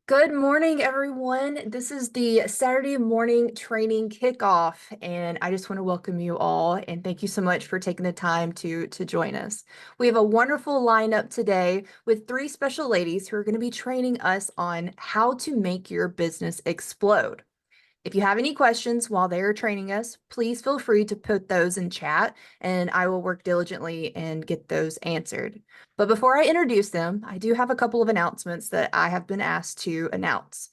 Good morning, everyone. This is the Saturday morning training kickoff, and I just want to welcome you all and thank you so much for taking the time to join us. We have a wonderful lineup today with three special ladies who are going to be training us on how to make your business explode. If you have any questions while they are training us, please feel free to put those in chat and I will work diligently and get those answered. But before I introduce them, I do have a couple of announcements that I have been asked to announce.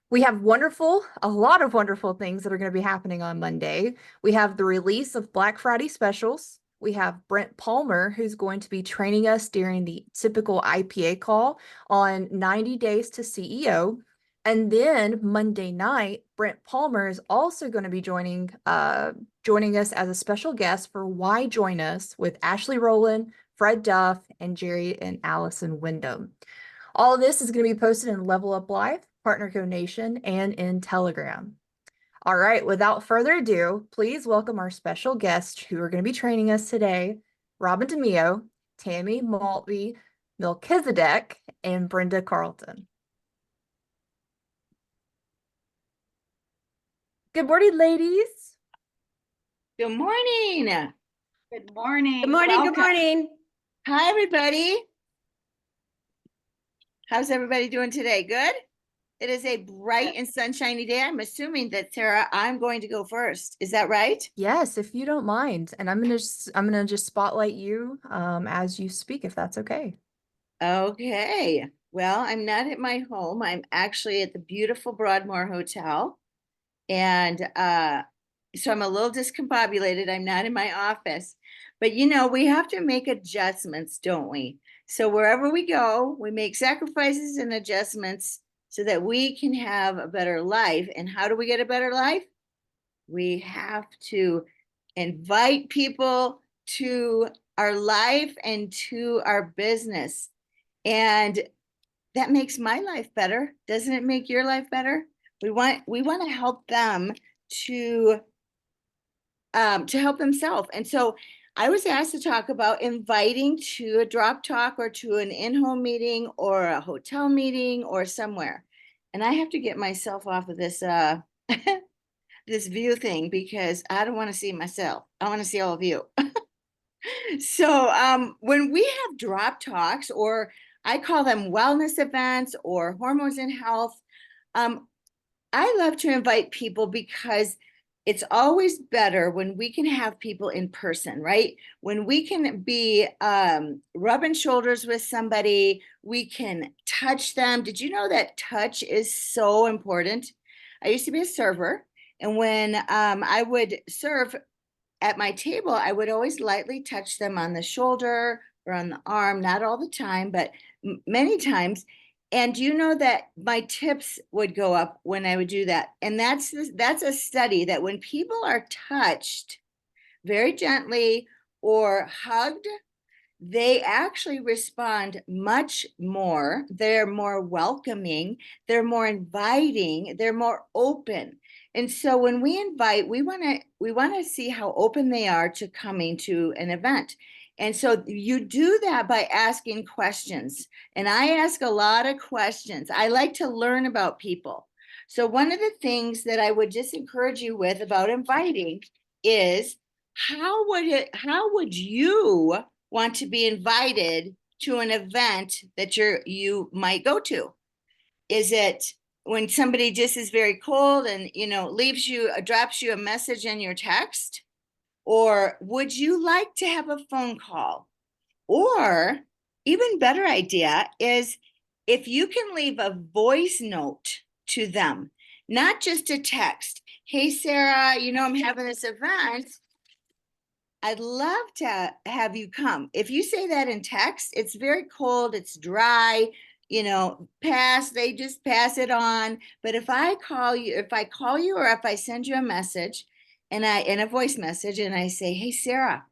We have a lot of wonderful things that are going to be happening on Monday. We have the release of Black Friday specials. We have Brent Palmer, who's going to be training us during the typical IPA call on 90 days to CEO. And then Monday night, Brent Palmer is also going to be joining us as a special guest for Why Join Us with Ashley Rowland, Fred Duff, and Jerry and Allison Wyndham. All of this is going to be posted in Level Up Live, Partner Code Nation, and in Telegram. All right, without further ado, please welcome our special guests who are going to be training us today, Robin DeMio, Tammy Maltby, Melchisedeck, and Brenda Carlton. Good morning, ladies. Good morning. Good morning. Good morning. Welcome. Good morning. Hi, everybody. How's everybody doing today? Good? It is a bright and sunshiny day. I'm assuming that, Sarah, I'm going to go first. Is that right? Yes, if you don't mind. And I'm gonna just spotlight you as you speak, if that's okay. Okay. Well, I'm not at my home. I'm actually at the beautiful Broadmoor Hotel. And so I'm a little discombobulated. I'm not in my office. But we have to make adjustments, don't we? So wherever we go, we make sacrifices and adjustments so that we can have a better life. And how do we get a better life? We have to invite people to our life and to our business. And that makes my life better. Doesn't it make your life better? We want to help them to help themselves. And so I was asked to talk about inviting to a drop talk or to an in-home meeting or a hotel meeting or somewhere. And I have to get myself off of this this view thing because I don't want to see myself. I want to see all of you. So when we have drop talks, or I call them wellness events or hormones and health, I love to invite people because it's always better when we can have people in person, right? When we can be rubbing shoulders with somebody, we can touch them. Did you know that touch is so important? I used to be a server, and when I would serve at my table, I would always lightly touch them on the shoulder or on the arm, not all the time, but many times. And you know that my tips would go up when I would do that. And that's a study that when people are touched very gently or hugged, they actually respond much more. They're more welcoming, they're more inviting, they're more open. And so when we invite, we want to see how open they are to coming to an event. And so you do that by asking questions. And I ask a lot of questions. I like to learn about people. So one of the things that I would just encourage you with about inviting is how would you want to be invited to an event that you might go to? Is it when somebody just is very cold and drops you a message in your text? Or would you like to have a phone call? Or even better idea is if you can leave a voice note to them, not just a text. Hey, Sarah, I'm having this event. I'd love to have you come. If you say that in text, it's very cold, it's dry, they just pass it on. But if I call you or if I send you a message and in a voice message and I say, hey, Sarah,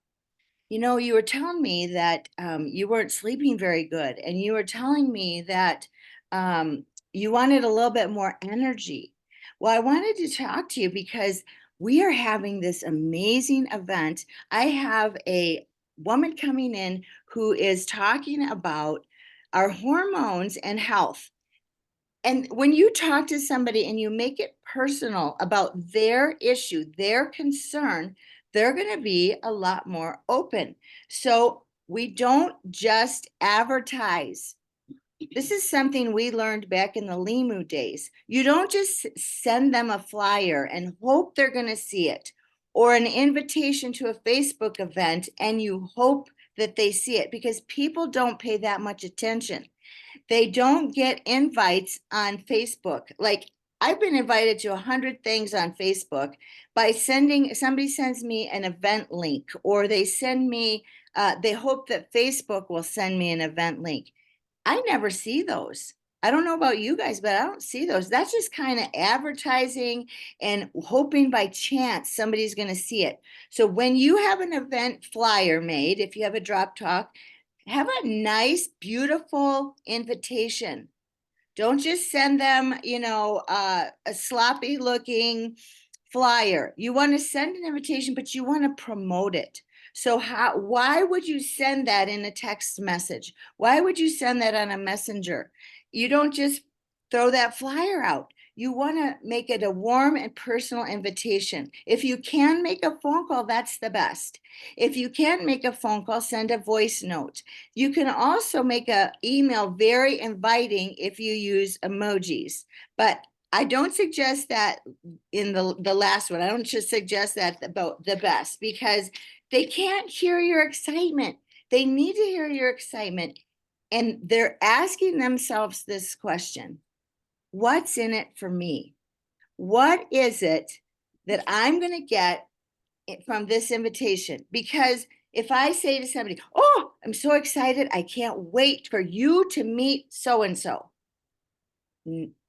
you were telling me that you weren't sleeping very good. And you were telling me that you wanted a little bit more energy. Well, I wanted to talk to you because we are having this amazing event. I have a woman coming in who is talking about our hormones and health. And when you talk to somebody and you make it personal about their issue, their concern, they're going to be a lot more open. So we don't just advertise. This is something we learned back in the Limu days. You don't just send them a flyer and hope they're going to see it, or an invitation to a Facebook event and you hope that they see it, because people don't pay that much attention. They don't get invites on Facebook. Like, I've been invited to 100 things on Facebook by somebody sends me an event link, or they send me, they hope that Facebook will send me an event link. I never see those. I don't know about you guys, but I don't see those. That's just kind of advertising and hoping by chance somebody's going to see it. So when you have an event flyer made, if you have a drop talk, have a nice, beautiful invitation. Don't just send them, a sloppy looking flyer. You want to send an invitation, but you want to promote it. So why would you send that in a text message? Why would you send that on a messenger? You don't just throw that flyer out. You want to make it a warm and personal invitation. If you can make a phone call, that's the best. If you can't make a phone call, send a voice note. You can also make an email very inviting if you use emojis, but I don't suggest that in the last one. I don't just suggest that about the best, because they can't hear your excitement. They need to hear your excitement. And they're asking themselves this question: what's in it for me? What is it that I'm going to get from this invitation? Because if I say to somebody, oh, I'm so excited, I can't wait for you to meet so-and-so.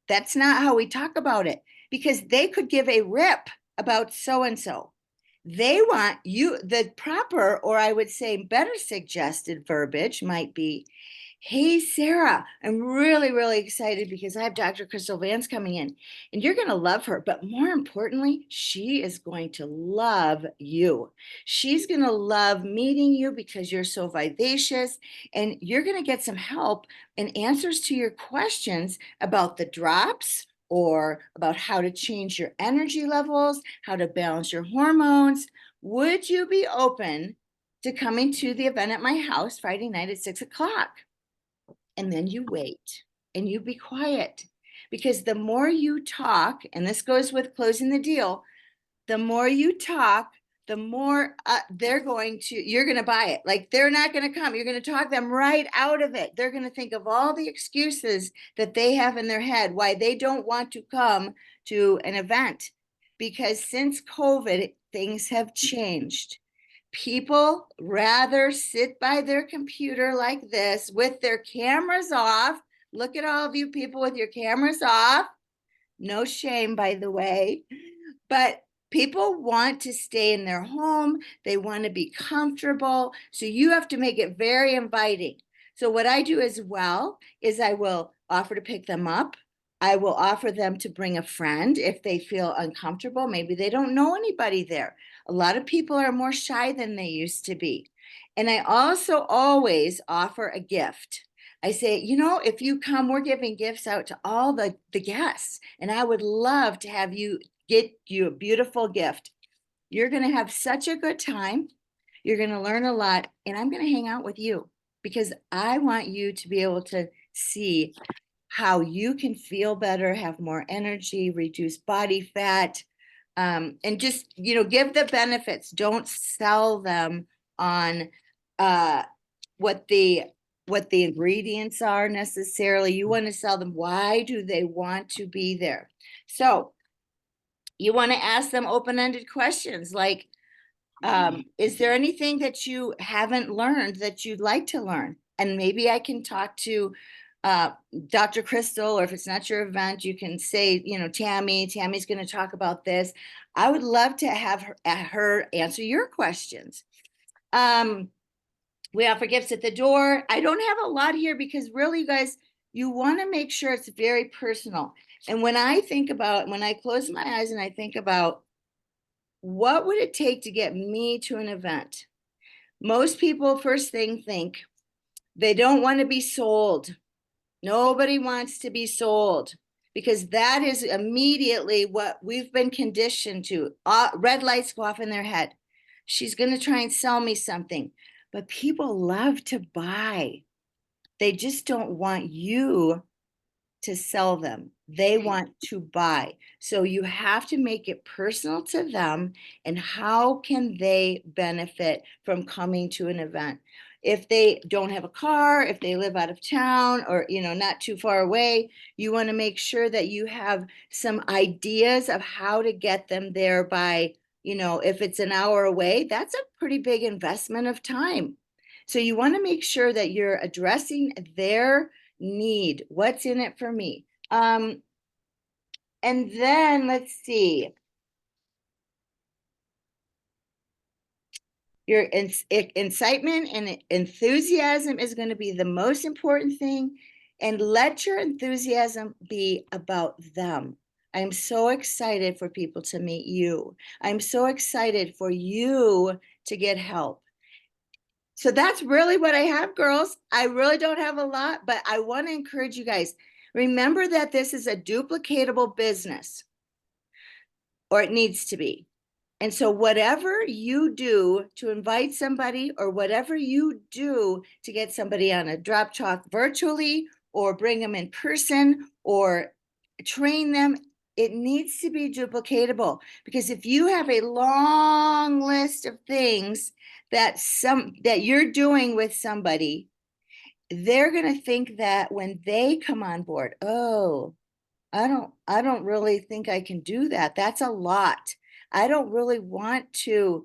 That's not how we talk about it, because they could give a rip about so-and-so. They want you, the proper, or I would say better suggested verbiage might be, hey, Sarah, I'm really, really excited because I have Dr. Crystal Vance coming in, and you're going to love her. But more importantly, she is going to love you. She's going to love meeting you because you're so vivacious, and you're going to get some help and answers to your questions about the drops, or about how to change your energy levels, how to balance your hormones. Would you be open to coming to the event at my house Friday night at 6:00? And then you wait and you be quiet, because the more you talk, and this goes with closing the deal, the more you talk, the more you're going to buy it. Like, they're not going to come. You're going to talk them right out of it. They're going to think of all the excuses that they have in their head why they don't want to come to an event. Because since COVID, things have changed. People rather sit by their computer like this with their cameras off. Look at all of you people with your cameras off. No shame, by the way. But people want to stay in their home. They want to be comfortable. So you have to make it very inviting. So what I do as well is I will offer to pick them up. I will offer them to bring a friend if they feel uncomfortable. Maybe they don't know anybody there. A lot of people are more shy than they used to be. And I also always offer a gift. I say, if you come, we're giving gifts out to all the guests. And I would love to have you get you a beautiful gift. You're going to have such a good time. You're going to learn a lot. And I'm going to hang out with you, because I want you to be able to see how you can feel better, have more energy, reduce body fat, and just, give the benefits. Don't sell them on what the ingredients are necessarily. You want to sell them, why do they want to be there? So you want to ask them open-ended questions like, is there anything that you haven't learned that you'd like to learn? And maybe I can talk to Dr. Crystal, or if it's not your event, you can say, Tammy's going to talk about this. I would love to have her answer your questions. We offer gifts at the door. I don't have a lot here, because really, you guys, you want to make sure it's very personal. And when I close my eyes and I think about what would it take to get me to an event, most people first thing think they don't want to be sold. Nobody wants to be sold. because that is immediately what we've been conditioned to. Red lights go off in their head. She's going to try and sell me something, but people love to buy. They just don't want you to sell them. They want to buy. So you have to make it personal to them, and how can they benefit from coming to an event? If they don't have a car, if they live out of town or, not too far away, you want to make sure that you have some ideas of how to get them there by, if it's an hour away, that's a pretty big investment of time. So you want to make sure that you're addressing their need. What's in it for me? And then let's see. Your incitement and enthusiasm is going to be the most important thing. And let your enthusiasm be about them. I'm so excited for people to meet you. I'm so excited for you to get help. So that's really what I have, girls. I really don't have a lot, but I want to encourage you guys. Remember that this is a duplicatable business, or it needs to be. And so whatever you do to invite somebody, or whatever you do to get somebody on a drop talk virtually, or bring them in person, or train them, it needs to be duplicatable. Because if you have a long list of things that you're doing with somebody, they're going to think that when they come on board, oh, I don't really think I can do that. That's a lot. I don't really want to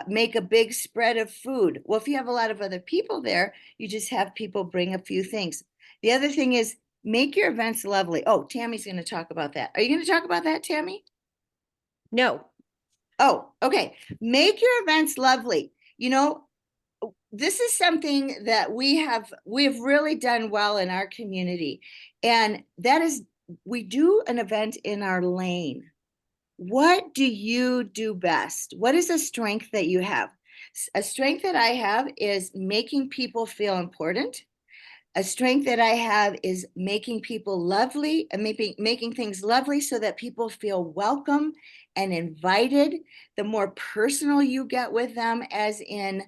make a big spread of food. Well, if you have a lot of other people there, you just have people bring a few things. The other thing is, make your events lovely. Oh, Tammy's going to talk about that. Are you going to talk about that, Tammy? No. Oh, okay. Make your events lovely. This is something that we've really done well in our community. And that is, we do an event in our lane. What do you do best? What is a strength that you have? A strength that I have is making people feel important. A strength that I have is making people lovely and making things lovely so that people feel welcome and invited. The more personal you get with them, as in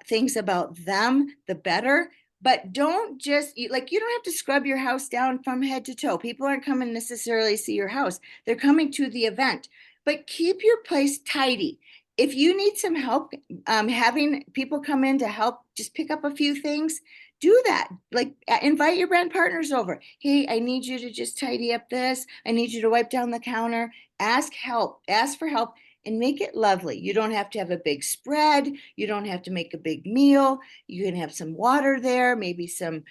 things about them, the better. But don't just, you don't have to scrub your house down from head to toe. People aren't coming necessarily to see your house. They're coming to the event. But keep your place tidy. If you need some help having people come in to help just pick up a few things, do that. Invite your brand partners over. Hey, I need you to just tidy up this. I need you to wipe down the counter. Ask for help, and make it lovely. You don't have to have a big spread. You don't have to make a big meal. You can have some water there, maybe some,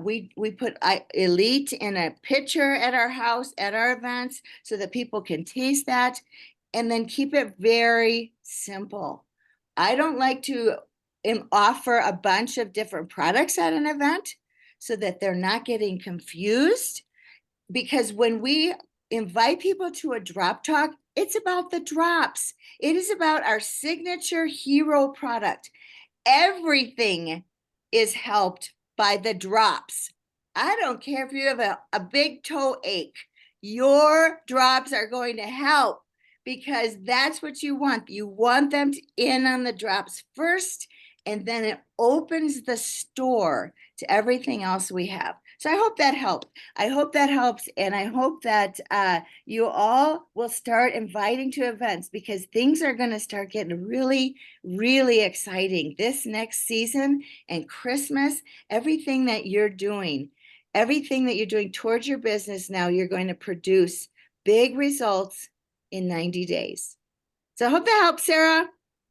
we put Elite in a pitcher at our house, at our events, so that people can taste that. And then keep it very simple. I don't like to offer a bunch of different products at an event so that they're not getting confused. Because when we invite people to a drop talk, it's about the drops. It is about our signature hero product. Everything is helped by the drops. I don't care if you have a big toe ache, your drops are going to help, because that's what you want. You want them in on the drops first, and then it opens the store to everything else we have. So I hope that helped. I hope that helps. And I hope that you all will start inviting to events, because things are going to start getting really, really exciting this next season and Christmas. Everything that you're doing towards your business now, you're going to produce big results in 90 days. So I hope that helps, Sarah.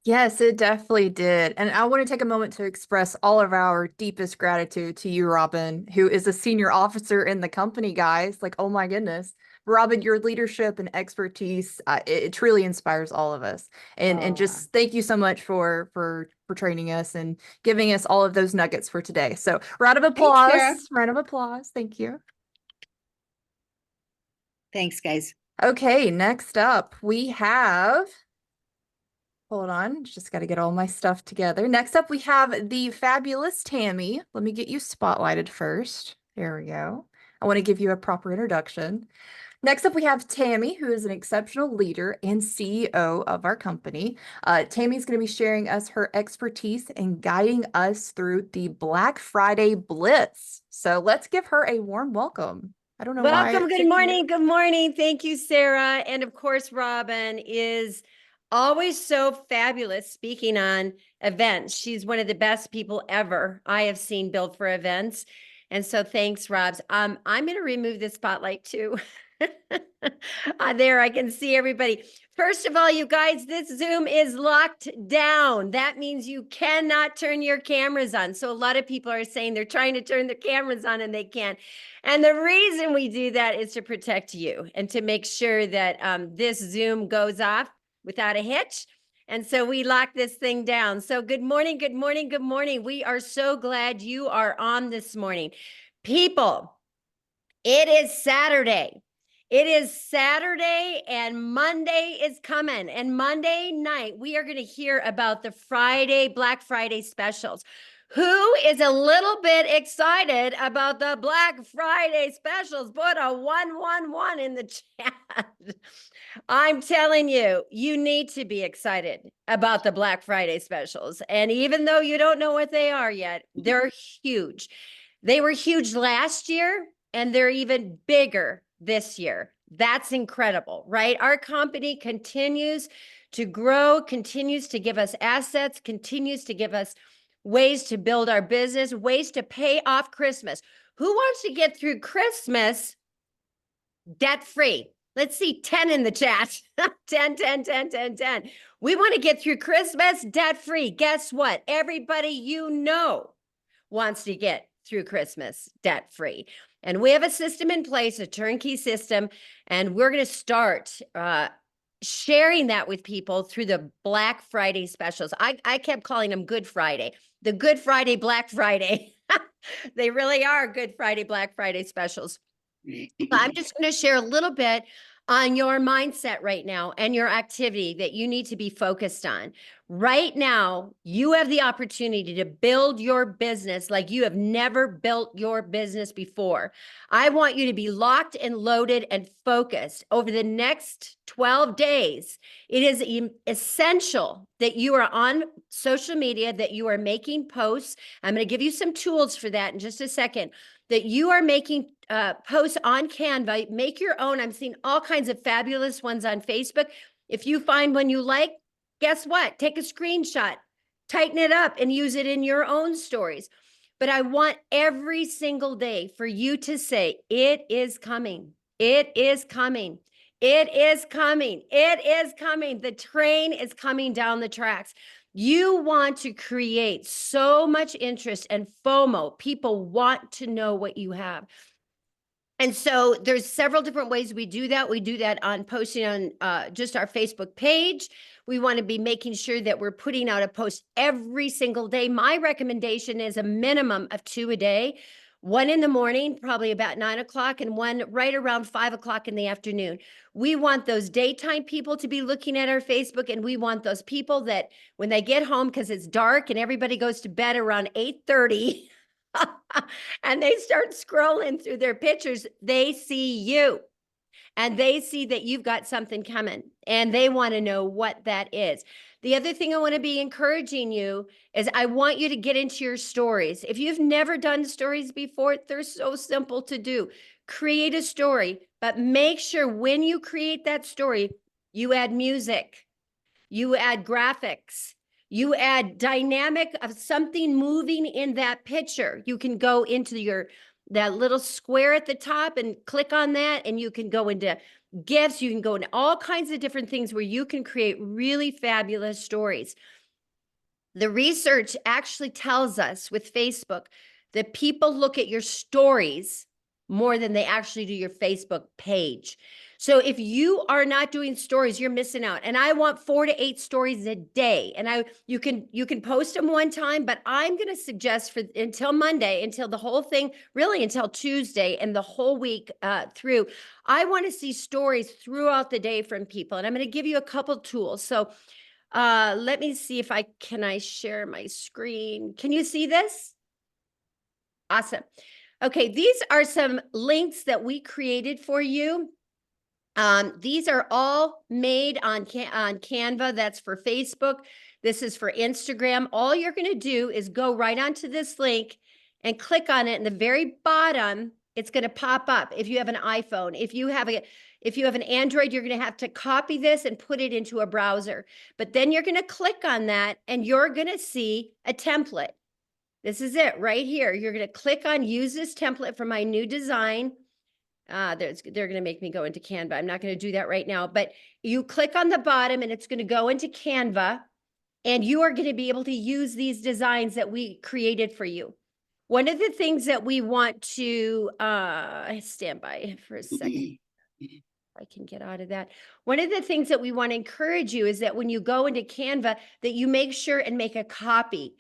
Yes, it definitely did. And I want to take a moment to express all of our deepest gratitude to you, Robin, who is a senior officer in the company, guys. Like, oh my goodness. Robin, your leadership and expertise, it truly inspires all of us. And just thank you so much for training us and giving us all of those nuggets for today. So round of applause. Thanks, Round of applause. Thank you. Thanks, guys. Okay, next up we have, hold on, just got to get all my stuff together. Next up, we have the fabulous Tammy. Let me get you spotlighted first. There we go. I want to give you a proper introduction. Next up, we have Tammy, who is an exceptional leader and CEO of our company. Tammy's going to be sharing us her expertise and guiding us through the Black Friday Blitz. So let's give her a warm welcome. I don't know why. Welcome. Good morning. Good morning. Thank you, Sarah. And of course, Robin is always so fabulous speaking on events. She's one of the best people ever I have seen build for events. And so thanks, Robs. I'm going to remove the spotlight too. There, I can see everybody. First of all, you guys, this Zoom is locked down. That means you cannot turn your cameras on. So a lot of people are saying they're trying to turn their cameras on and they can't. And the reason we do that is to protect you and to make sure that this Zoom goes off without a hitch. And so we lock this thing down. So good morning, good morning, good morning. We are so glad you are on this morning. People, it is Saturday. It is Saturday and Monday is coming. And Monday night, we are going to hear about the Black Friday specials. Who is a little bit excited about the Black Friday specials? Put a 111 in the chat. I'm telling you, you need to be excited about the Black Friday specials. And even though you don't know what they are yet, they're huge. They were huge last year and they're even bigger this year. That's incredible, right? Our company continues to grow, continues to give us assets, continues to give us ways to build our business, ways to pay off Christmas. Who wants to get through Christmas debt-free? Let's see 10 in the chat. 10, 10, 10, 10, 10. We want to get through Christmas debt-free. Guess what? Everybody you know wants to get through Christmas debt-free. And we have a system in place, a turnkey system, and we're going to start sharing that with people through the Black Friday specials. I kept calling them Good Friday, the Good Friday, Black Friday. They really are Good Friday, Black Friday specials. I'm just going to share a little bit on your mindset right now and your activity that you need to be focused on. Right now, you have the opportunity to build your business like you have never built your business before. I want you to be locked and loaded and focused over the next 12 days. It is essential that you are on social media, that you are making posts. I'm going to give you some tools for that in just a second, that you are making posts on Canva. Make your own. I'm seeing all kinds of fabulous ones on Facebook. If you find one you like, guess what? Take a screenshot, tighten it up, and use it in your own stories. But I want every single day for you to say, it is coming. It is coming. It is coming. It is coming. The train is coming down the tracks. You want to create so much interest and FOMO. People want to know what you have. And so there's several different ways we do that. We do that on posting on just our Facebook page. We want to be making sure that we're putting out a post every single day. My recommendation is a minimum of 2 a day, one in the morning, probably about 9 o'clock, and one right around 5 o'clock in the afternoon. We want those daytime people to be looking at our Facebook, and we want those people that when they get home, because it's dark and everybody goes to bed around 8:30, and they start scrolling through their pictures, they see you and they see that you've got something coming and they want to know what that is. The other thing I want to be encouraging you is I want you to get into your stories. If you've never done stories before, they're so simple to do. Create a story, but make sure when you create that story, you add music, you add graphics, you add dynamic of something moving in that picture. You can go into that little square at the top and click on that, and you can go into GIFs. You can go into all kinds of different things where you can create really fabulous stories. The research actually tells us with Facebook that people look at your stories more than they actually do your Facebook page. So if you are not doing stories, you're missing out. And I want 4 to 8 stories a day. And you can post them one time, but I'm going to suggest until Monday, until the whole thing, really until Tuesday and the whole week through, I want to see stories throughout the day from people. And I'm going to give you a couple tools. So let me see if can I share my screen? Can you see this? Awesome. Okay, these are some links that we created for you. These are all made on Canva. That's for Facebook. This is for Instagram. All you're going to do is go right onto this link and click on it. In the very bottom, it's going to pop up. If you have an iPhone, if you have an Android, you're going to have to copy this and put it into a browser. But then you're going to click on that and you're going to see a template. This is it right here. You're going to click on use this template for my new design. They're going to make me go into Canva. I'm not going to do that right now, but you click on the bottom and it's going to go into Canva and you are going to be able to use these designs that we created for you. One of the things that we want to stand by for a second. I can get out of that. One of the things that we want to encourage you is that when you go into Canva, that you make sure and make a copy.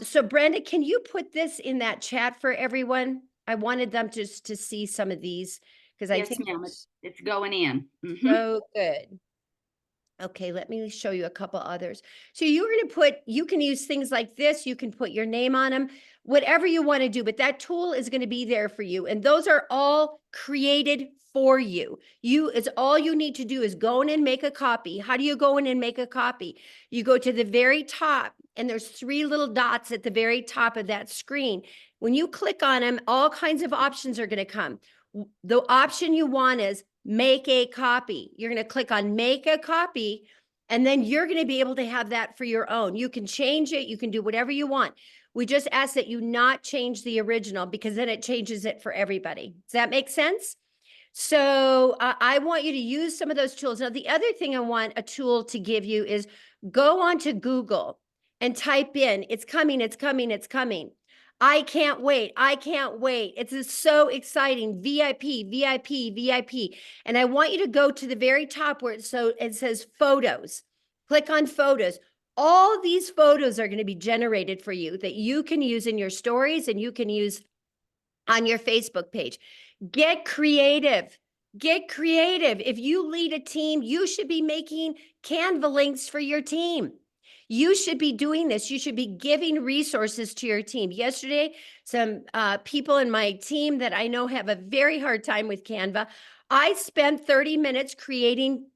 So Brenda, can you put this in that chat for everyone? I wanted them just to see some of these because I Yes, think ma'am, it's going in. Mhm. so good. Okay, let me show you a couple others. So you're going to put, you can use things like this. You can put your name on them, whatever you want to do, but that tool is going to be there for you. And those are all created for you. It's all you need to do is go in and make a copy. How do you go in and make a copy? You go to the very top and there's 3 little dots at the very top of that screen. When you click on them, all kinds of options are going to come. The option you want is make a copy. You're going to click on make a copy, and then you're going to be able to have that for your own. You can change it. You can do whatever you want. We just ask that you not change the original because then it changes it for everybody. Does that make sense? So I want you to use some of those tools. Now, the other thing I want a tool to give you is go onto Google and type in, it's coming, it's coming, it's coming. I can't wait. I can't wait. It's so exciting. VIP, VIP, VIP. And I want you to go to the very top where it says photos. Click on photos. All these photos are going to be generated for you that you can use in your stories and you can use on your Facebook page. Get creative. Get creative. If you lead a team, you should be making Canva links for your team. You should be doing this. You should be giving resources to your team. Yesterday, some people in my team that I know have a very hard time with Canva, I spent 30 minutes creating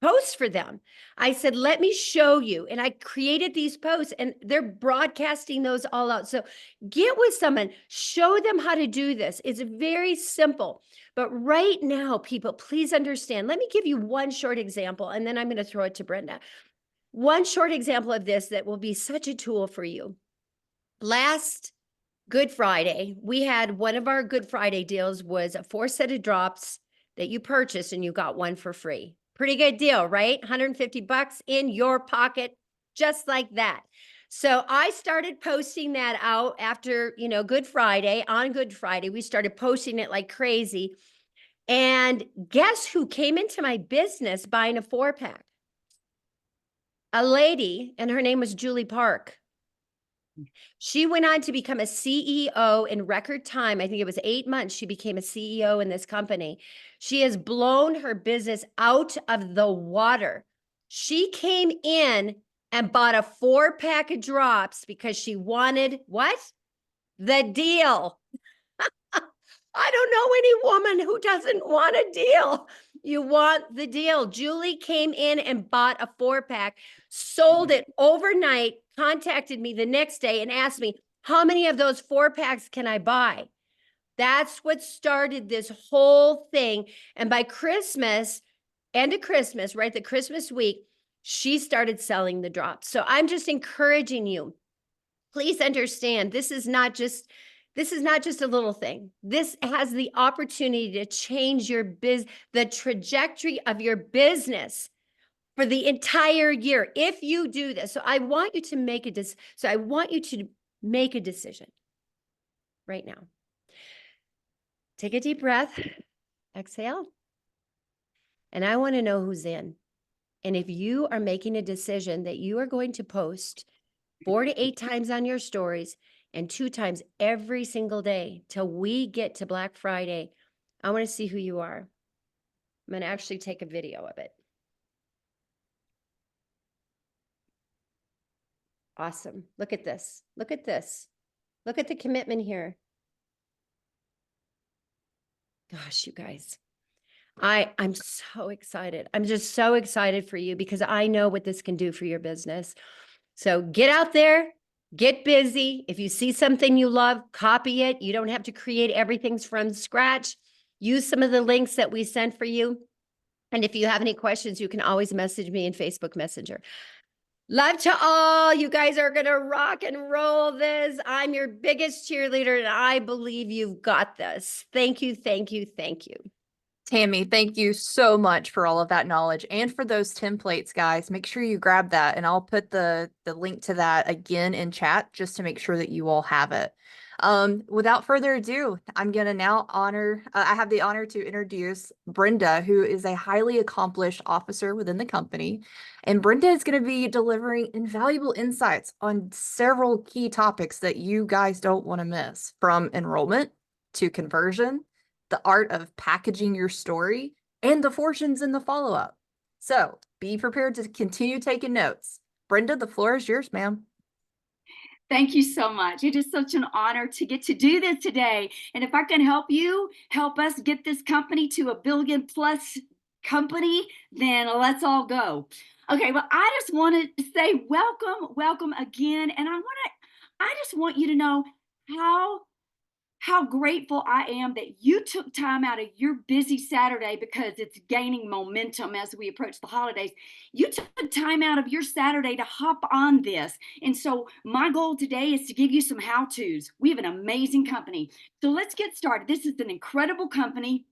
posts for them. I said, let me show you. And I created these posts and they're broadcasting those all out. So get with someone, show them how to do this. It's very simple. But right now, people, please understand. Let me give you one short example, and then I'm going to throw it to Brenda. One short example of this that will be such a tool for you. Last Good Friday, we had one of our Good Friday deals was a 4 set of drops that you purchased and you got one for free. Pretty good deal, right? 150 bucks in your pocket, just like that. So I started posting that out after, Good Friday. On Good Friday, we started posting it like crazy. And guess who came into my business buying a 4-pack? A lady, and her name was Julie Park. She went on to become a CEO in record time. I think it was 8 months. She became a CEO in this company. She has blown her business out of the water. She came in and bought a 4-pack of drops because she wanted what? The deal. I don't know any woman who doesn't want a deal. You want the deal. Julie came in and bought a 4-pack, sold it overnight, contacted me the next day and asked me, how many of those 4-packs can I buy? That's what started this whole thing. And by Christmas, end of Christmas, right, the Christmas week, she started selling the drops. So I'm just encouraging you. Please understand, this is not just a little thing. This has the opportunity to change the trajectory of your business for the entire year if you do this. So I want you to make a decision right now. Take a deep breath, exhale. And I want to know who's in. And if you are making a decision that you are going to post 4 to 8 times on your stories and 2 times every single day till we get to Black Friday, I want to see who you are. I'm going to actually take a video of it. Awesome. Look at this. Look at this. Look at the commitment here. Gosh, you guys. I'm so excited. I'm just so excited for you because I know what this can do for your business. So get out there, get busy. If you see something you love, copy it. You don't have to create everything from scratch. Use some of the links that we sent for you. And if you have any questions, you can always message me in Facebook Messenger. Love to all. You guys are going to rock and roll this. I'm your biggest cheerleader, and I believe you've got this. Thank you, thank you, thank you. Tammy, thank you so much for all of that knowledge and for those templates, guys. Make sure you grab that, and I'll put the link to that again in chat just to make sure that you all have it. Without further ado, I'm going to now I have the honor to introduce Brenda, who is a highly accomplished officer within the company. And Brenda is going to be delivering invaluable insights on several key topics that you guys don't want to miss, from enrollment to conversion, the art of packaging your story, and the fortunes in the follow-up. So be prepared to continue taking notes. Brenda, the floor is yours, ma'am. Thank you so much. It is such an honor to get to do this today. And if I can help you, help us get this company to a billion plus company, then let's all go. Okay, well, I just wanted to say welcome again. And I just want you to know how grateful I am that you took time out of your busy Saturday, because it's gaining momentum as we approach the holidays. You took time out of your Saturday to hop on this. And so my goal today is to give you some how-tos. We have an amazing company. So let's get started. This is an incredible company,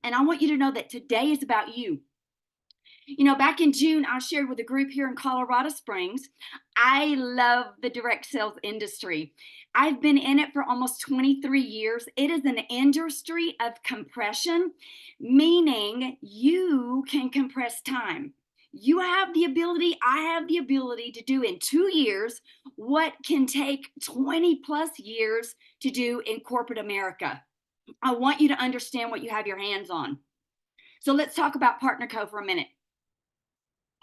and I want you to know that today is about you. You know, back in June, I shared with a group here in Colorado Springs. I love the direct sales industry. I've been in it for almost 23 years. It is an industry of compression, meaning you can compress time. You have the ability, I have the ability to do in 2 years what can take 20 plus years to do in corporate America. I want you to understand what you have your hands on. So let's talk about PartnerCo for a minute.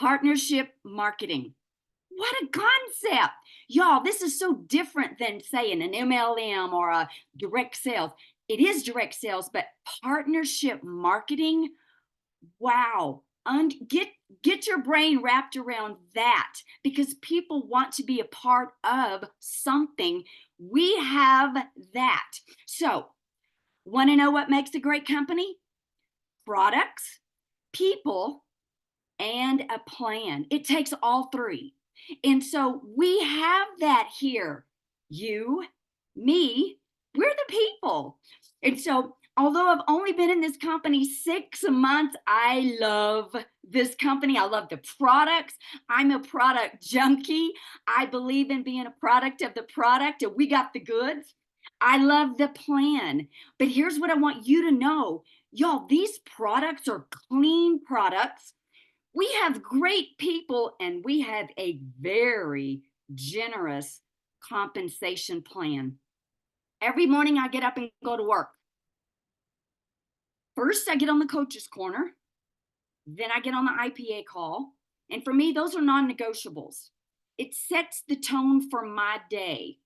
Partnership marketing. What a concept. Y'all, this is so different than saying an MLM or a direct sales. It is direct sales, but partnership marketing, wow. Get your brain wrapped around that, because people want to be a part of something. We have that. So, want to know what makes a great company? Products, people, and a plan. It takes all three. And so we have that here. You, me, we're the people. And so although I've only been in this company 6 months, I love this company. I love the products. I'm a product junkie. I believe in being a product of the product, and we got the goods. I love the plan. But here's what I want you to know. Y'all, these products are clean products. We have great people, and we have a very generous compensation plan. Every morning I get up and go to work. First, I get on the coach's corner. Then I get on the IPA call. And for me, those are non-negotiables. It sets the tone for my day.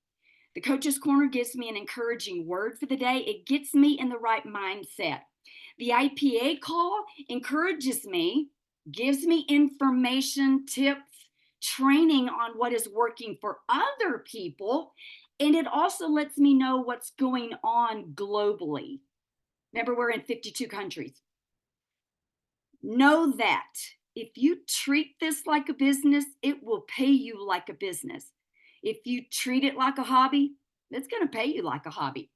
The coach's corner gives me an encouraging word for the day. It gets me in the right mindset. The IPA call encourages me, gives me information, tips, training on what is working for other people, and it also lets me know what's going on globally. Remember, we're in 52 countries. Know that if you treat this like a business, it will pay you like a business. If you treat it like a hobby, it's going to pay you like a hobby.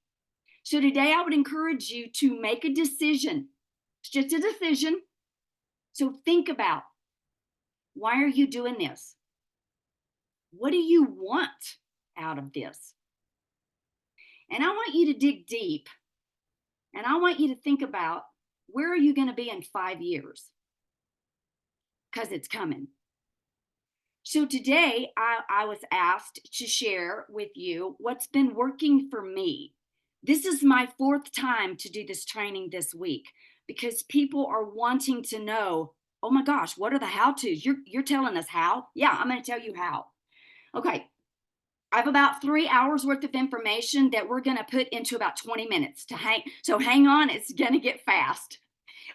So today I would encourage you to make a decision. It's just a decision. So think about, why are you doing this? What do you want out of this? And I want you to dig deep. And I want you to think about, where are you going to be in 5 years? Because it's coming. So today I was asked to share with you what's been working for me. This is my 4th time to do this training this week, because people are wanting to know, oh my gosh, what are the how-tos? You're telling us how? Yeah, I'm going to tell you how. Okay. I have about 3 hours worth of information that we're going to put into about 20 minutes to hang on, it's going to get fast.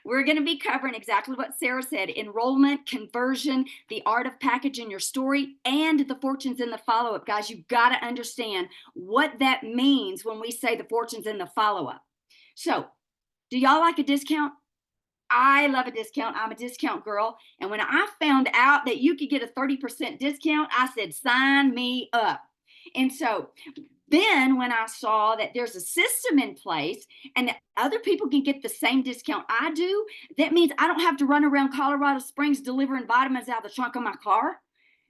We're going to be covering exactly what Sarah said: enrollment, conversion, the art of packaging your story, and the fortunes in the follow-up. Guys, you've got to understand what that means when we say the fortunes in the follow-up. So, do y'all like a discount? I love a discount. I'm a discount girl. And when I found out that you could get a 30% discount, I said, sign me up. And so then when I saw that there's a system in place and that other people can get the same discount I do, that means I don't have to run around Colorado Springs delivering vitamins out of the trunk of my car.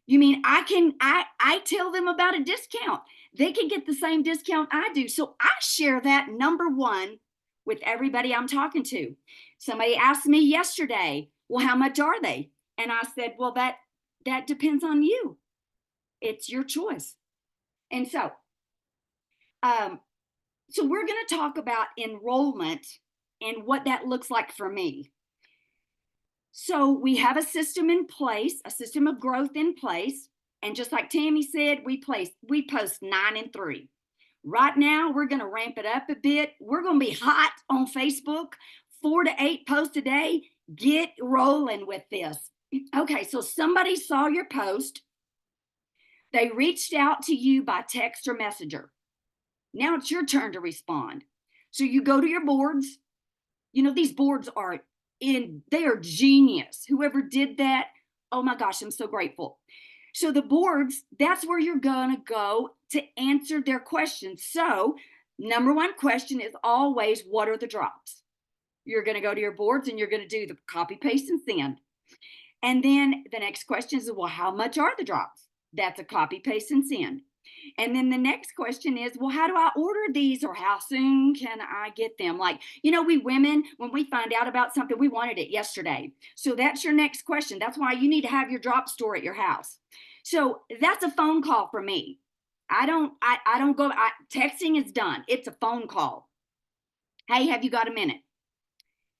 You mean I tell them about a discount. They can get the same discount I do. So I share that, number one, with everybody I'm talking to. Somebody asked me yesterday, well, how much are they? And I said, well, that depends on you. It's your choice. And so we're going to talk about enrollment and what that looks like for me. So we have a system in place, a system of growth in place. And just like Tammy said, we post 9 and 3. Right now, we're going to ramp it up a bit. We're going to be hot on Facebook, 4 to 8 posts a day. Get rolling with this. Okay, so somebody saw your post. They reached out to you by text or messenger. Now it's your turn to respond. So you go to your boards. You know, these boards they are genius. Whoever did that, oh my gosh, I'm so grateful. So the boards, that's where you're going to go to answer their questions. So number one question is always, what are the drops? You're going to go to your boards and you're going to do the copy, paste, and send. And then the next question is, well, how much are the drops? That's a copy, paste, and send. And then the next question is, well, how do I order these, or how soon can I get them? Like, you know, we women, when we find out about something, we wanted it yesterday. So that's your next question. That's why you need to have your drop store at your house. So that's a phone call for me. I don't go, texting is done. It's a phone call. Hey, have you got a minute?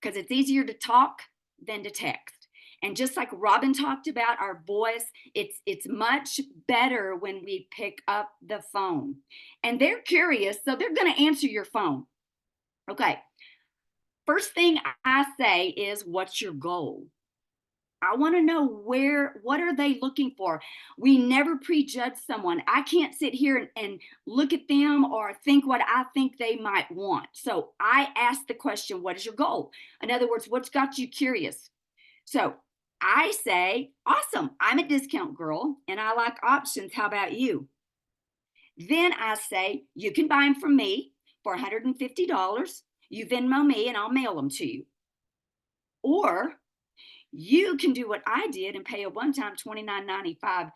Because it's easier to talk than to text. And just like Robin talked about our voice, it's much better when we pick up the phone. And they're curious, so they're going to answer your phone. Okay. First thing I say is, what's your goal? I want to know what are they looking for? We never prejudge someone. I can't sit here and look at them or think what I think they might want. So I ask the question, what is your goal? In other words, what's got you curious? So I say, awesome, I'm a discount girl and I like options. How about you? Then I say, you can buy them from me for $150. You Venmo me and I'll mail them to you. Or you can do what I did and pay a one-time $29.95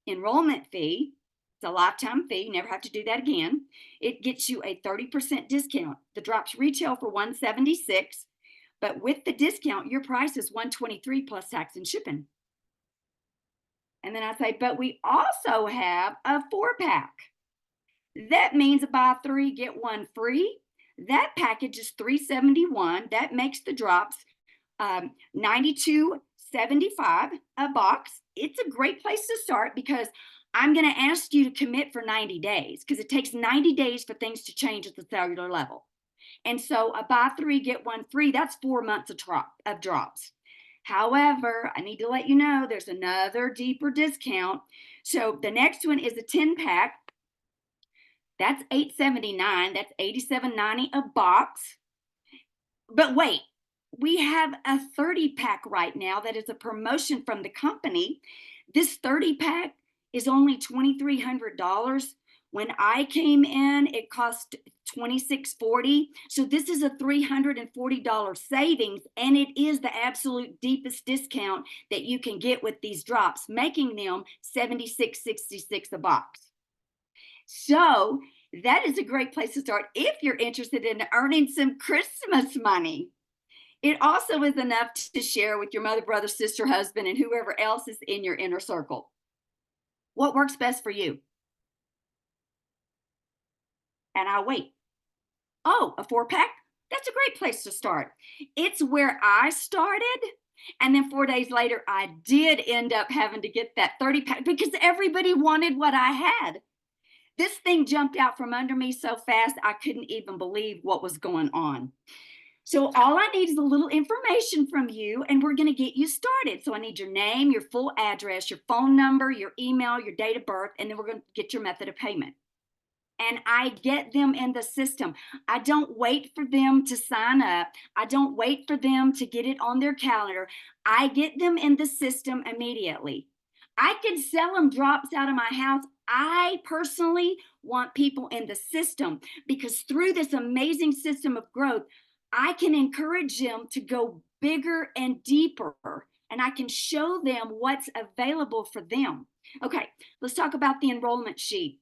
enrollment fee. It's a lifetime fee. You never have to do that again. It gets you a 30% discount. The drops retail for $176. But with the discount, your price is $123 plus tax and shipping. And then I say, but we also have a 4-pack. That means buy 3, get 1 free. That package is $371. That makes the drops $92.75 a box. It's a great place to start because I'm going to ask you to commit for 90 days because it takes 90 days for things to change at the cellular level. And so a buy 3, get 1 free, that's 4 months of drops. However, I need to let you know there's another deeper discount. So the next one is a 10-pack. That's $879. That's $87.90 a box. But wait, we have a 30-pack right now that is a promotion from the company. This 30-pack is only $2,300. When I came in, it cost $2,640. So this is a $340 savings, and it is the absolute deepest discount that you can get with these drops, making them $76.66 a box. So that is a great place to start if you're interested in earning some Christmas money. It also is enough to share with your mother, brother, sister, husband, and whoever else is in your inner circle. What works best for you? And I wait. Oh, a 4-pack? That's a great place to start. It's where I started. And then 4 days later, I did end up having to get that 30-pack because everybody wanted what I had. This thing jumped out from under me so fast, I couldn't even believe what was going on. So all I need is a little information from you, and we're going to get you started. So I need your name, your full address, your phone number, your email, your date of birth, and then we're going to get your method of payment. And I get them in the system. I don't wait for them to sign up. I don't wait for them to get it on their calendar. I get them in the system immediately. I can sell them drops out of my house. I personally want people in the system because through this amazing system of growth, I can encourage them to go bigger and deeper, and I can show them what's available for them. Okay, let's talk about the enrollment sheet.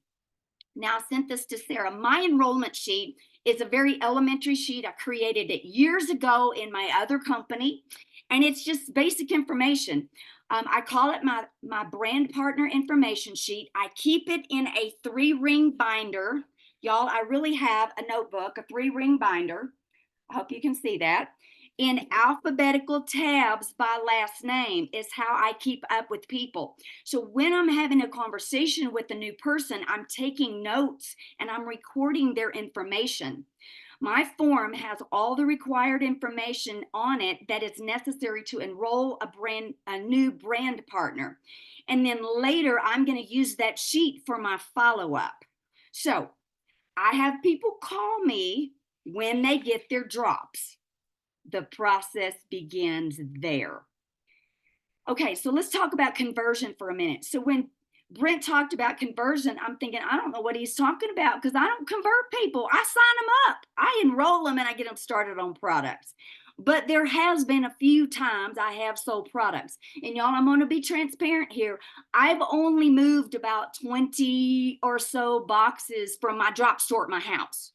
Now, I sent this to Sarah. My enrollment sheet is a very elementary sheet. I created it years ago in my other company, and it's just basic information. I call it my brand partner information sheet. I keep it in a 3-ring binder. Y'all, I really have a notebook, a 3-ring binder. I hope you can see that. In alphabetical tabs by last name is how I keep up with people. So when I'm having a conversation with a new person, I'm taking notes and I'm recording their information. My form has all the required information on it that is necessary to enroll a new brand partner. And then later, I'm going to use that sheet for my follow-up. So I have people call me when they get their drops. The process begins there. Okay, so let's talk about conversion for a minute. So when Brent talked about conversion, I'm thinking, I don't know what he's talking about because I don't convert people. I sign them up. I enroll them and I get them started on products. But there has been a few times I have sold products. And y'all, I'm going to be transparent here. I've only moved about 20 or so boxes from my drop store at my house,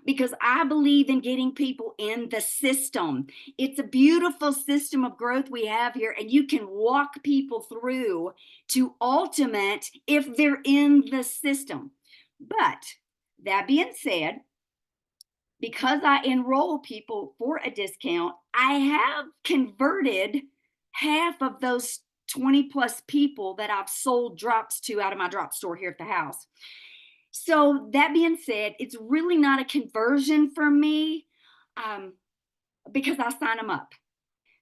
because I believe in getting people in the system. It's a beautiful system of growth we have here, and you can walk people through to ultimate if they're in the system. But that being said, because I enroll people for a discount, I have converted half of those 20 plus people that I've sold drops to out of my drop store here at the house. So that being said, it's really not a conversion for me because I sign them up.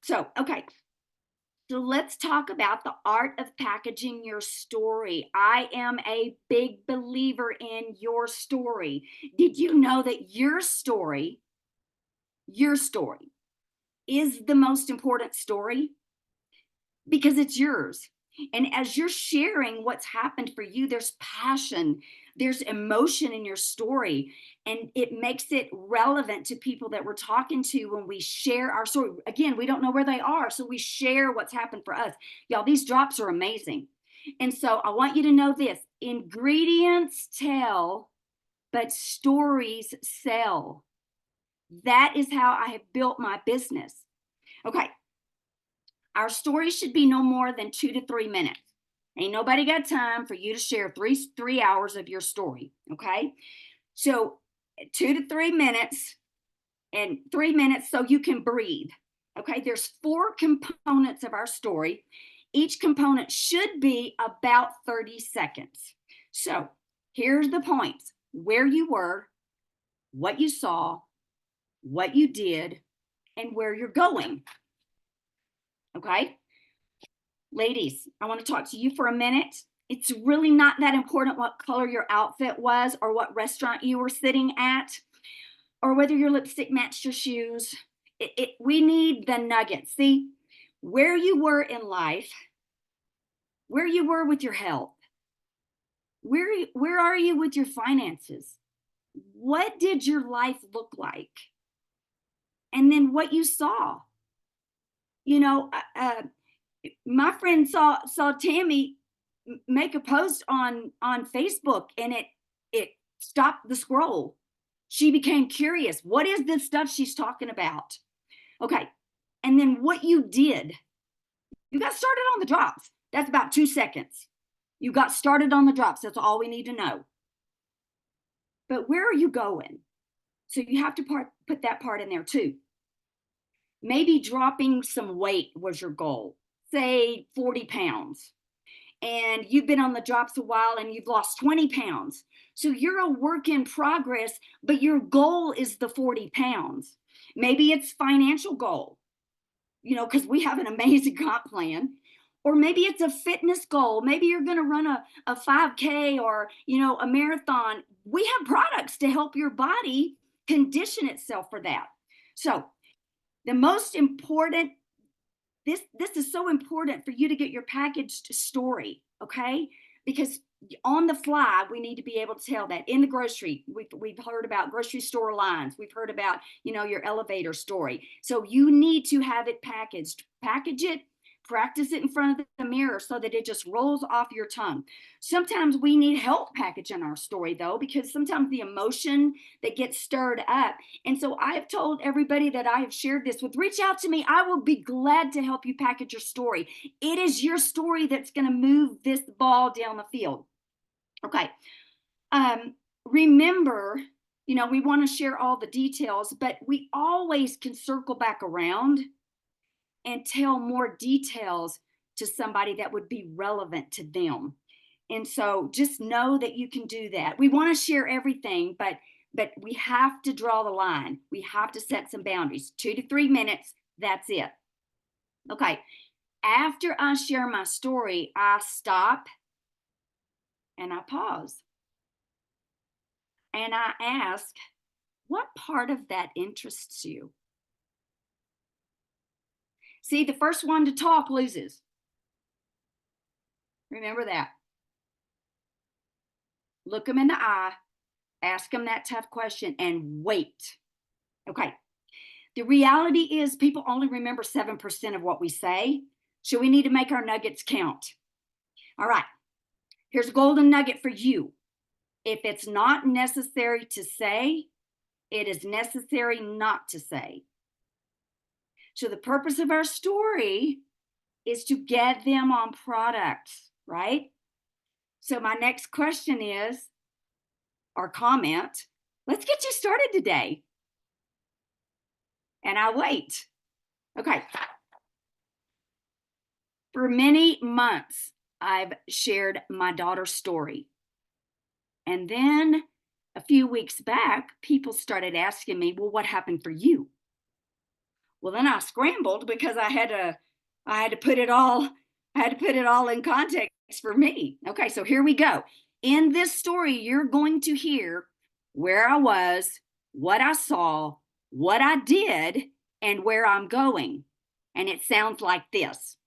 So, okay. So let's talk about the art of packaging your story. I am a big believer in your story. Did you know that your story is the most important story? Because it's yours. And as you're sharing what's happened for you, there's passion, there's emotion in your story, and it makes it relevant to people that we're talking to when we share our story. Again, we don't know where they are, so we share what's happened for us. Y'all, these drops are amazing. And so I want you to know this: ingredients tell, but stories sell. That is how I have built my business. Okay. Our story should be no more than 2 to 3 minutes. Ain't nobody got time for you to share three hours of your story, okay? So 2 to 3 minutes, and 3 minutes so you can breathe, okay? There's 4 components of our story. Each component should be about 30 seconds. So here's the points: where you were, what you saw, what you did, and where you're going. Okay, ladies, I want to talk to you for a minute. It's really not that important what color your outfit was, or what restaurant you were sitting at, or whether your lipstick matched your shoes. We need the nuggets. See, where you were in life, where you were with your health, where are you with your finances? What did your life look like? And then what you saw. You know, my friend saw Tammy make a post on Facebook, and it stopped the scroll. She became curious. What is this stuff she's talking about? Okay. And then what you did, you got started on the drops. That's about 2 seconds. You got started on the drops. That's all we need to know. But where are you going? So you have to put that part in there too. Maybe dropping some weight was your goal, say 40 pounds. and you've been on the drops a while and you've lost 20 pounds. So you're a work in progress, but your goal is the 40 pounds. Maybe it's financial goal, because we have an amazing comp plan. Or maybe it's a fitness goal. Maybe you're going to run a 5K or, a marathon. We have products to help your body condition itself for that. So the most important, this is so important for you to get your packaged story, okay? Because on the fly, we need to be able to tell that. In the grocery, we've heard about grocery store lines. We've heard about, your elevator story. So you need to have it packaged. Package it, practice it in front of the mirror so that it just rolls off your tongue. Sometimes we need help packaging our story, though, because sometimes the emotion that gets stirred up. And so I have told everybody that I have shared this with, reach out to me. I will be glad to help you package your story. It is your story that's going to move this ball down the field. Okay. Remember, we want to share all the details, but we always can circle back around and tell more details to somebody that would be relevant to them. And so just know that you can do that. We want to share everything, but we have to draw the line. We have to set some boundaries. 2 to 3 minutes, that's it. Okay. After I share my story, I stop and I pause. And I ask, what part of that interests you? See, the first one to talk loses. Remember that. Look them in the eye, ask them that tough question, and wait. Okay. The reality is people only remember 7% of what we say, so we need to make our nuggets count. All right. Here's a golden nugget for you. If it's not necessary to say, it is necessary not to say. So the purpose of our story is to get them on products, right? So my next question is, or comment, let's get you started today. And I wait. Okay. For many months, I've shared my daughter's story. And then a few weeks back, people started asking me, well, what happened for you? Well, then I scrambled because I had to put it all in context for me. Okay, so here we go. In this story, you're going to hear where I was, what I saw, what I did, and where I'm going. And it sounds like this.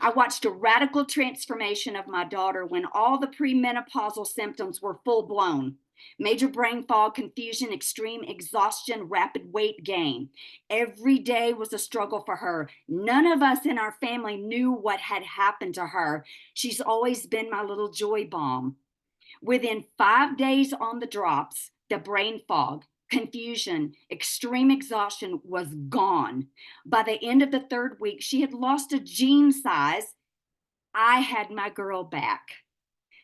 I watched a radical transformation of my daughter when all the premenopausal symptoms were full blown. Major brain fog, confusion, extreme exhaustion, rapid weight gain. Every day was a struggle for her. None of us in our family knew what had happened to her. She's always been my little joy bomb. Within 5 days on the drops, the brain fog, confusion, extreme exhaustion was gone. By the end of the 3rd week, she had lost a jean size. I had my girl back.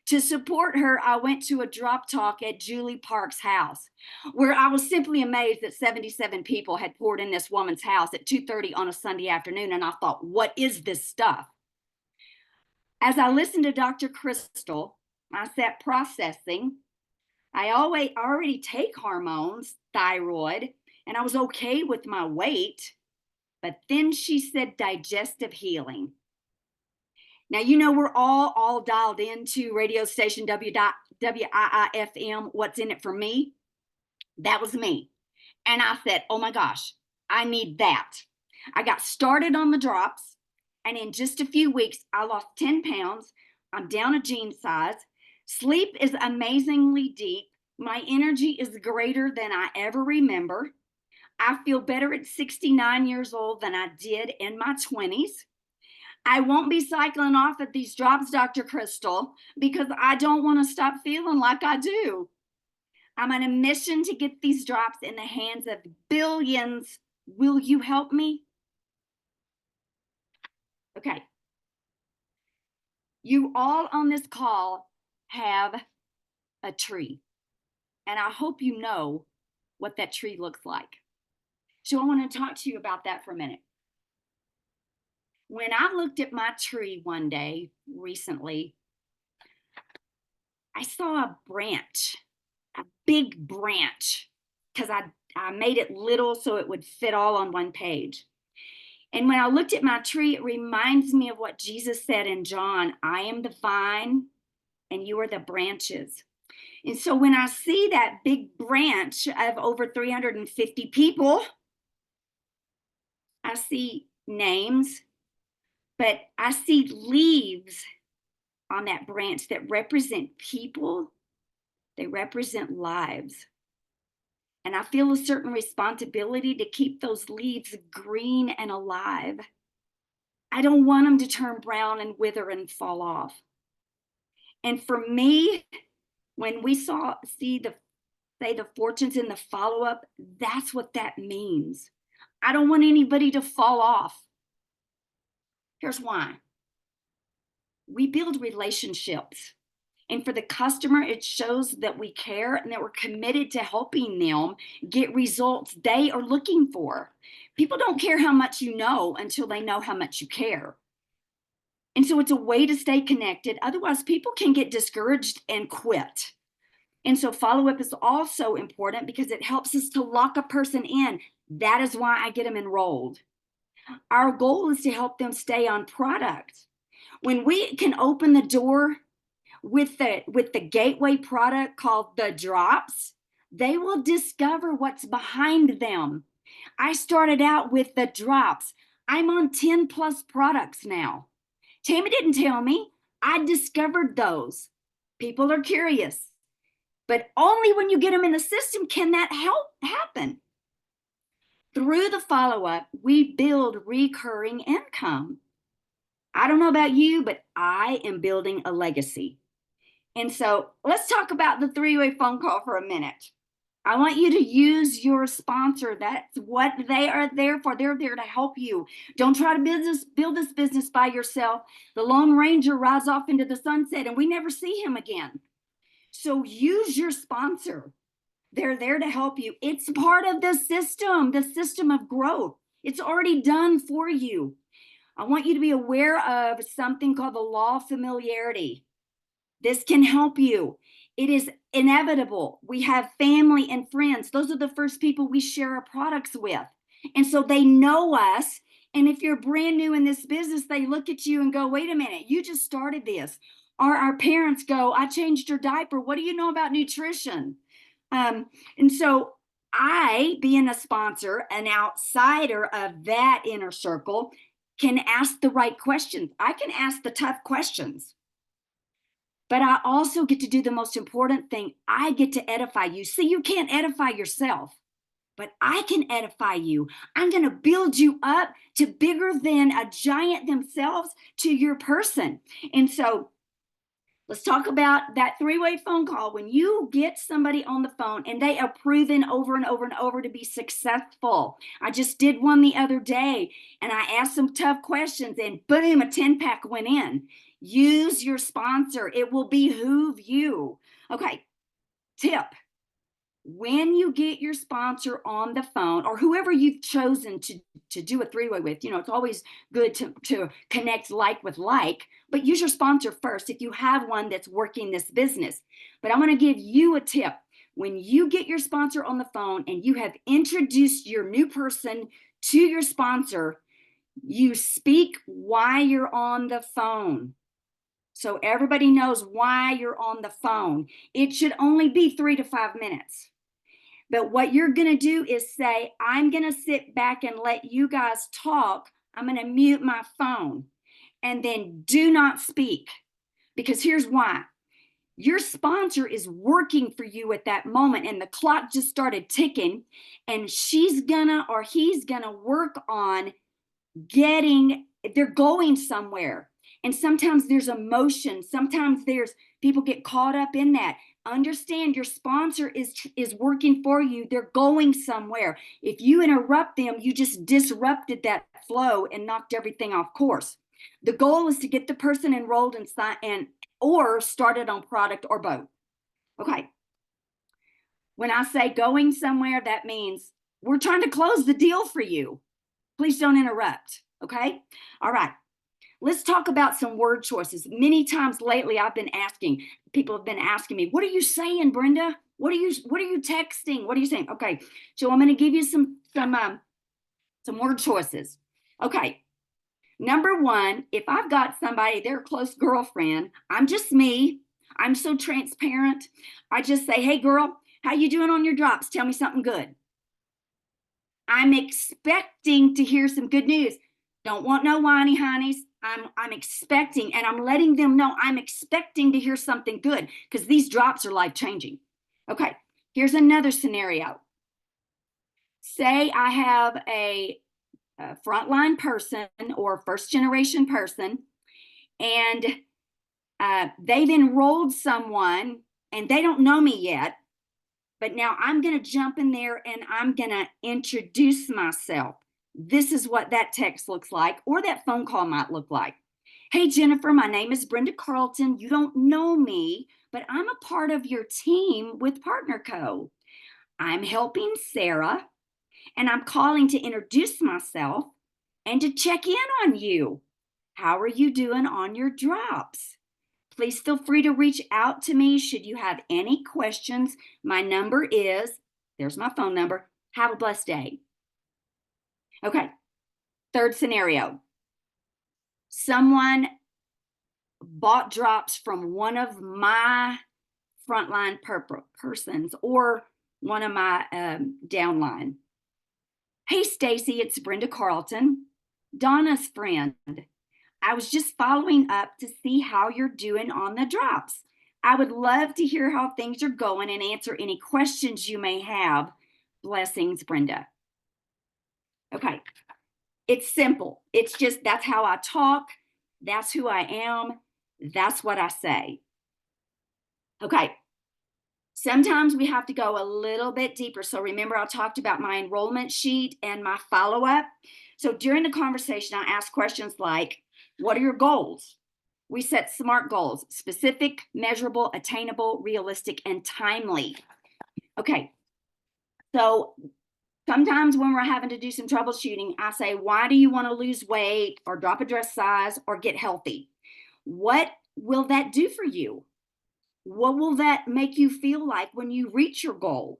To support her, I went to a drop talk at Julie Park's house, where I was simply amazed that 77 people had poured in this woman's house at 2:30 on a Sunday afternoon. And I thought, what is this stuff? As I listened to Dr. Crystal, I sat processing. I already take hormones, thyroid, and I was okay with my weight. But then she said digestive healing. Now, we're all dialed into radio station WIIFM. What's in it for me? That was me. And I said, oh my gosh, I need that. I got started on the drops. And in just a few weeks, I lost 10 pounds. I'm down a jean size. Sleep is amazingly deep. My energy is greater than I ever remember. I feel better at 69 years old than I did in my 20s. I won't be cycling off at these drops, Dr. Crystal, because I don't want to stop feeling like I do. I'm on a mission to get these drops in the hands of billions. Will you help me? Okay. You all on this call have a tree, and I hope you know what that tree looks like. So I want to talk to you about that for a minute. When I looked at my tree one day recently, I saw a branch, a big branch, because I made it little so it would fit all on one page. And when I looked at my tree, it reminds me of what Jesus said in John, I am the vine and you are the branches. And so when I see that big branch of over 350 people, I see names, but I see leaves on that branch that represent people, they represent lives. And I feel a certain responsibility to keep those leaves green and alive. I don't want them to turn brown and wither and fall off. And for me, when we see the fortunes in the follow-up, that's what that means. I don't want anybody to fall off. Here's why. We build relationships. And for the customer, it shows that we care and that we're committed to helping them get results they are looking for. People don't care how much you know until they know how much you care. And so it's a way to stay connected. Otherwise, people can get discouraged and quit. And so follow-up is also important because it helps us to lock a person in. That is why I get them enrolled. Our goal is to help them stay on product. When we can open the door with the gateway product called the drops, they will discover what's behind them. I started out with the drops. I'm on 10 plus products now. Tammy didn't tell me. I discovered those. People are curious, but only when you get them in the system can that help happen. Through the follow-up, we build recurring income. I don't know about you, but I am building a legacy. And so let's talk about the three-way phone call for a minute. I want you to use your sponsor. That's what they are there for. They're there to help you. Don't try to build this business by yourself. The Lone Ranger rides off into the sunset and we never see him again. So use your sponsor. They're there to help you. It's part of the system of growth. It's already done for you. I want you to be aware of something called the law of familiarity. This can help you. It is inevitable. We have family and friends. Those are the first people we share our products with. And so they know us. And if you're brand new in this business, they look at you and go, wait a minute, you just started this. Or our parents go, I changed your diaper. What do you know about nutrition? And so I, being a sponsor, an outsider of that inner circle, can ask the right questions. I can ask the tough questions. But I also get to do the most important thing. I get to edify you. See, you can't edify yourself, but I can edify you. I'm going to build you up to bigger than a giant themselves to your person. And so let's talk about that three-way phone call. When you get somebody on the phone and they are proven over and over and over to be successful. I just did one the other day and I asked some tough questions and boom, a 10-pack went in. Use your sponsor. It will behoove you. Okay, tip. When you get your sponsor on the phone or whoever you've chosen to do a three-way with, it's always good to connect like with like, but use your sponsor first if you have one that's working this business. But I'm going to give you a tip. When you get your sponsor on the phone and you have introduced your new person to your sponsor, you speak why you're on the phone. So everybody knows why you're on the phone. It should only be 3 to 5 minutes. But what you're going to do is say, I'm going to sit back and let you guys talk. I'm going to mute my phone and then do not speak. Because here's why. Your sponsor is working for you at that moment and the clock just started ticking and she's gonna or he's gonna work on they're going somewhere. And sometimes there's emotion. Sometimes people get caught up in that. Understand your sponsor is working for you. They're going somewhere. If you interrupt them, you just disrupted that flow and knocked everything off course. The goal is to get the person enrolled or started on product or both. Okay. When I say going somewhere, that means we're trying to close the deal for you. Please don't interrupt. Okay. All right. let's talk about some word choices. Many times lately, people have been asking me, what are you saying, Brenda? What are you texting? What are you saying? Okay, so I'm going to give you some word choices. Okay, number one, if I've got somebody, they're a close girlfriend, I'm just me. I'm so transparent. I just say, hey girl, how you doing on your drops? Tell me something good. I'm expecting to hear some good news. Don't want no whiny honeys. I'm expecting, and I'm letting them know I'm expecting to hear something good, because these drops are life-changing. Okay, here's another scenario. Say I have a frontline person or first-generation person, and they've enrolled someone, and they don't know me yet, but now I'm going to jump in there and I'm going to introduce myself. This is what that text looks like, or that phone call might look like. Hey, Jennifer, my name is Brenda Carlton. You don't know me, but I'm a part of your team with Partner Co. I'm helping Sarah, and I'm calling to introduce myself and to check in on you. How are you doing on your drops? Please feel free to reach out to me should you have any questions. My number is, there's my phone number. Have a blessed day. Okay, third scenario. Someone bought drops from one of my frontline persons or one of my downline. Hey, Stacy, it's Brenda Carlton, Donna's friend. I was just following up to see how you're doing on the drops. I would love to hear how things are going and answer any questions you may have. Blessings, Brenda. Okay, it's simple. It's just, that's how I talk. That's who I am. That's what I say. Okay, sometimes we have to go a little bit deeper. So remember, I talked about my enrollment sheet and my follow-up. So during the conversation, I ask questions like, what are your goals? We set SMART goals: specific, measurable, attainable, realistic, and timely. Okay, so sometimes when we're having to do some troubleshooting, I say, why do you want to lose weight or drop a dress size or get healthy? What will that do for you? What will that make you feel like when you reach your goal?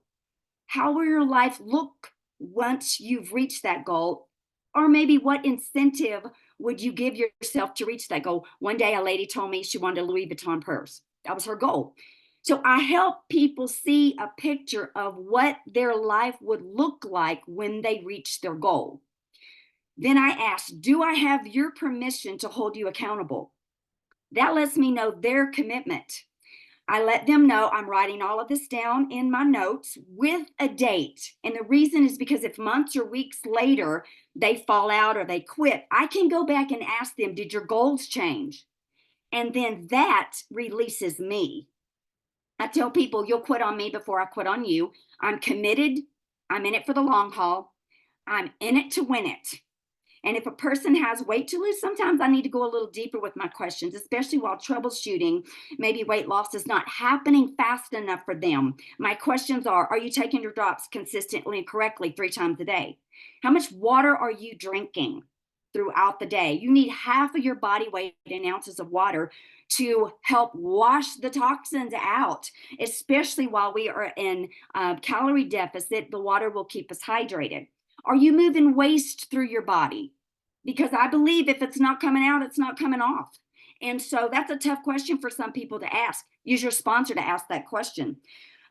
How will your life look once you've reached that goal? Or maybe what incentive would you give yourself to reach that goal? One day a lady told me she wanted a Louis Vuitton purse. That was her goal. So I help people see a picture of what their life would look like when they reach their goal. Then I ask, do I have your permission to hold you accountable? That lets me know their commitment. I let them know I'm writing all of this down in my notes with a date. And the reason is because if months or weeks later they fall out or they quit, I can go back and ask them, did your goals change? And then that releases me. I tell people, you'll quit on me before I quit on you. I'm committed. I'm in it for the long haul. I'm in it to win it. And if a person has weight to lose, sometimes I need to go a little deeper with my questions, especially while troubleshooting. Maybe weight loss is not happening fast enough for them. My questions are you taking your drops consistently and correctly 3 times a day? How much water are you drinking throughout the day? You need half of your body weight in ounces of water to help wash the toxins out, especially while we are in calorie deficit. The water will keep us hydrated. Are you moving waste through your body? Because I believe if it's not coming out, it's not coming off. And so that's a tough question for some people to ask. Use your sponsor to ask that question.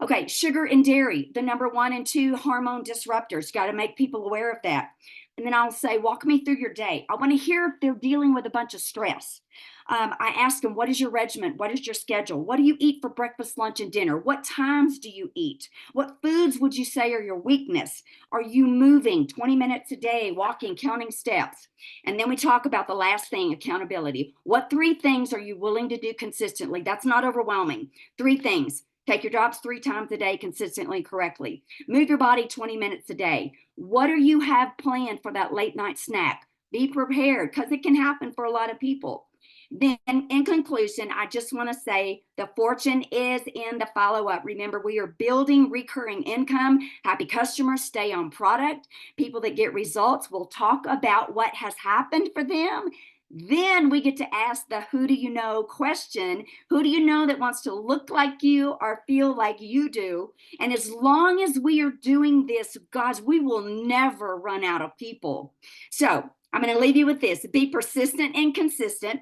Okay, sugar and dairy, the number 1 and 2 hormone disruptors. Got to make people aware of that. And then I'll say, walk me through your day. I want to hear if they're dealing with a bunch of stress. I ask them, what is your regimen? What is your schedule? What do you eat for breakfast, lunch, and dinner? What times do you eat? What foods would you say are your weakness? Are you moving 20 minutes a day, walking, counting steps? And then we talk about the last thing, accountability. What 3 things are you willing to do consistently? That's not overwhelming. 3 things. Take your drops 3 times a day consistently, correctly. Move your body 20 minutes a day. What do you have planned for that late night snack? Be prepared, because it can happen for a lot of people. Then in conclusion, I just want to say the fortune is in the follow-up. Remember, we are building recurring income. Happy customers stay on product. People that get results will talk about what has happened for them. Then we get to ask the who do you know question. Who do you know that wants to look like you or feel like you do? And as long as we are doing this, guys, we will never run out of people. So I'm going to leave you with this. Be persistent and consistent.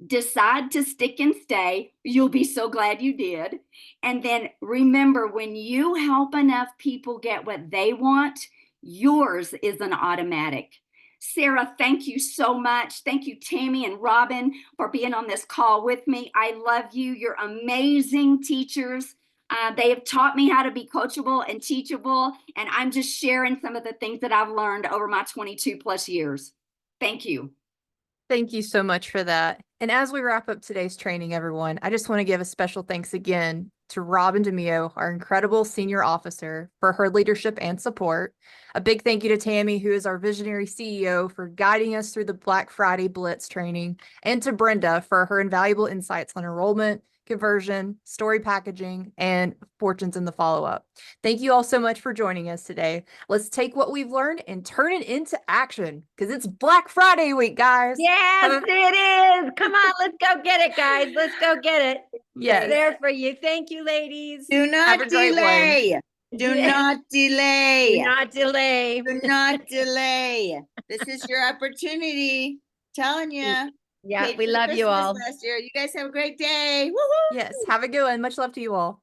Decide to stick and stay. You'll be so glad you did. And then remember, when you help enough people get what they want, yours is an automatic. Sarah, thank you so much. Thank you, Tammy and Robin, for being on this call with me. I love you. You're amazing teachers. They have taught me how to be coachable and teachable, and I'm just sharing some of the things that I've learned over my 22 plus years. Thank you. Thank you so much for that. And as we wrap up today's training, everyone, I just want to give a special thanks again to Robin DeMio, our incredible senior officer, for her leadership and support. A big thank you to Tammy, who is our visionary CEO, for guiding us through the Black Friday Blitz training, and to Brenda for her invaluable insights on enrollment, conversion, story packaging, and fortunes in the follow-up. Thank you all so much for joining us today. Let's take what we've learned and turn it into action, because it's Black Friday week, guys. Yes, it is. Come on, let's go get it, guys. Let's go get it. Yes. It's there for you. Thank you, ladies. Do Have not a great one. delay. Do not delay. Do not delay. Do not delay. This is your opportunity. Telling you. Yeah, we love you all. Last year. You guys have a great day. Woohoo! Yes, have a good one. Much love to you all.